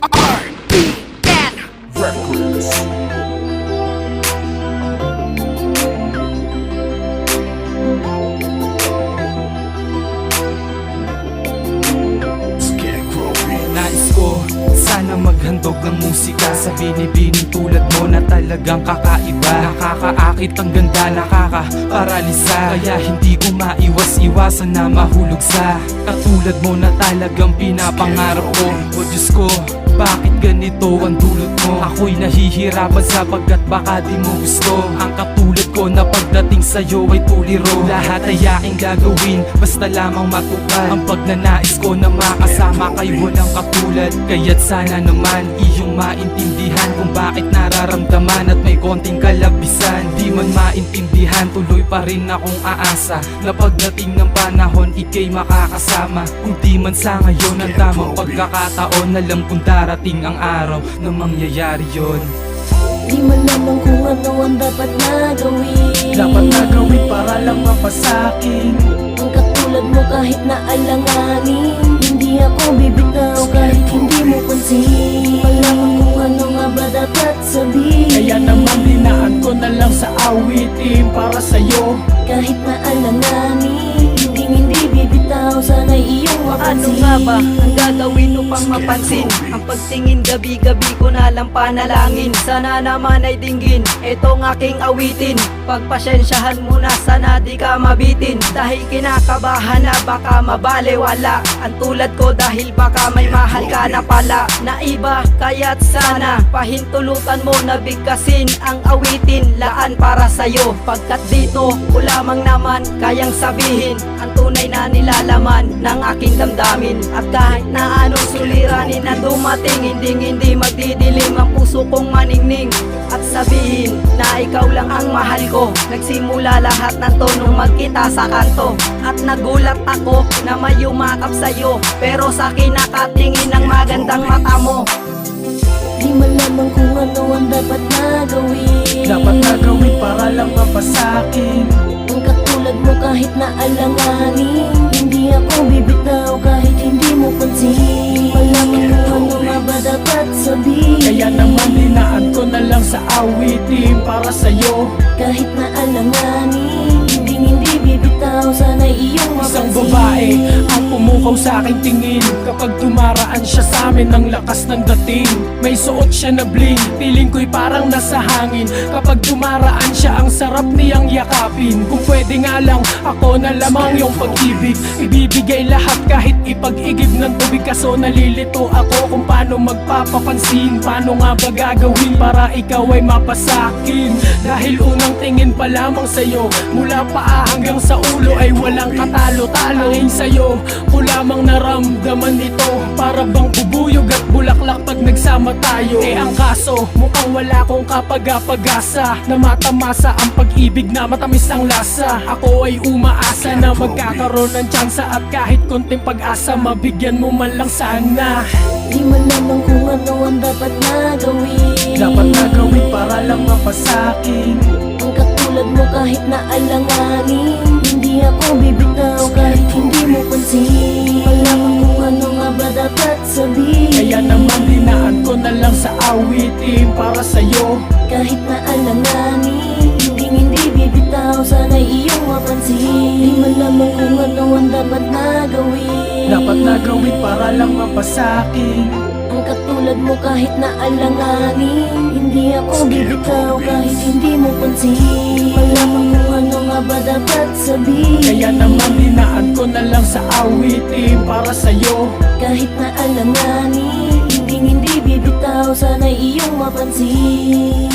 RBN Records. Nais ko sana maghandog ng musika sa binibining tulad mo na talagang kakaiba. Nakakaakit ang ganda, nakakaparalisa, kaya hindi ko maiwas-iwasan na mahulog sa katulad mo na talagang pinapangarap ko. O Diyos ko, bakit ganito ang dulot mo? Ako'y nahihirapan sapagkat baka di mo gusto ang katulad ko na pagdating sa'yo ay tuliro. Lahat ay aking gagawin, basta lamang matupad ang pagnanais ko na makasama kay walang katulad. Kaya't sana naman iyong maintindihan kung bakit nararamdaman at may konting kalabisan. Di man maintindihan, tuloy pa rin akong aasa na pagdating ng panahon ika'y makakasama. Kung di man sa ngayon ang tamang pagkakataon, alam kong darating ang araw na mangyayari yon. Di man lamang kung ano ang dapat na gawin. Dapat na gawin para lang mapasakin Ang katulad mo kahit na alanganin, hindi ako bibitaw kahit hindi mo pansin. Malaman kung ano nga ba dapat sabihin. Kaya naman dinaan ko na lang sa awitin para sa'yo. Kahit na alanganin, hindi bibitaw, sana'y iyong mapansin. Ano nga ba ang gagawin upang mapansin? Ang pagtingin gabi-gabi ko na lang panalangin. Sana naman ay dinggin etong aking awitin. Pagpasensyahan mo na, sana di ka mabitin. Dahil kinakabahan na baka mabalewala ang tulad ko, dahil baka may mahal ka na pala na iba. Kaya't sana pahintulutan mo na bigkasin ang awitin laan para sa'yo. Pagkat dito ko lamang naman kayang sabihin ang tunay na nilalaman ng aking damdamin. At kahit na anong suliranin na dumating, hindi magdidilim ang puso kong maningning at sabihin na ikaw lang ang mahal ko. Nagsimula lahat ng to nung magkita sa kanto, at nagulat ako na may yumakap sa'yo, pero sa akin nakatingin ng magandang mata mo. Di man lamang kung ano ang dapat na gawin. Dapat na gawin para lang mapasakin Ang katulad mo kahit na alanganin, hindi ako bibitaw kahit hindi mo pansin. Malaman kung ano nga ba dapat sabihin. Kaya naman dinaan ko na lang sa awitin para sa'yo. Kahit na alanganin, hindi bibitaw, sana'y iyong Isang mapansin. babae ang pumukaw sa aking tingin kapag dumaraan siya sa amin ng lakas ng dating. May suot siya na bling, piling ko'y parang nasa hangin. Kapag dumaraan siya, ang sarap niyang yakapin. Kung pwede nga lang, ako na lamang yung pag-ibig. Ibibigay lahat kahit ipag-igib ng tubig. Kaso nalilito ako kung paano magpapapansin. Paano nga ba gagawin para ikaw ay mapasakin? Dahil unang tingin pa lamang sa'yo, mula paa hanggang sa ulo ay walang katalo-talo. Tanging sa'yo ko lamang naramdaman ito, para bang bubuyog at bulaklak pag nagsama tayo. Eh ang kaso, mukhang wala kong kapag-apag-asa na matamasa ang pag-ibig na matamis ang lasa. Ako ay umaasa na magkakaroon ng tsansa, at kahit konting pag-asa mabigyan mo man lang sana. Di man lamang kung ano ang dapat na gawin. Dapat na gawin para lang mapasakin Ang katulad mo kahit na alanganin, hindi ako bibitaw kahit hindi mo pansin. Malaman kung ano nga ba dapat sabihin. Kaya naman dinaan ko na lang sa awitin para sa'yo. Kahit na alanganin, hindi bibitaw, sana'y iyong mapansin. Di man lamang kung ano ang dapat na gawin. Dapat na gawin para lang mapasakin Ang katulad mo kahit na alanganin, hindi ako bibitaw kahit hindi mo pansin. Malaman kung ano nga ba dapat sabihin. Kaya naman dinaan ko na lang sa awitin para sa'yo. Kahit na alanganin, hindi bibitaw, sana'y iyong mapansin.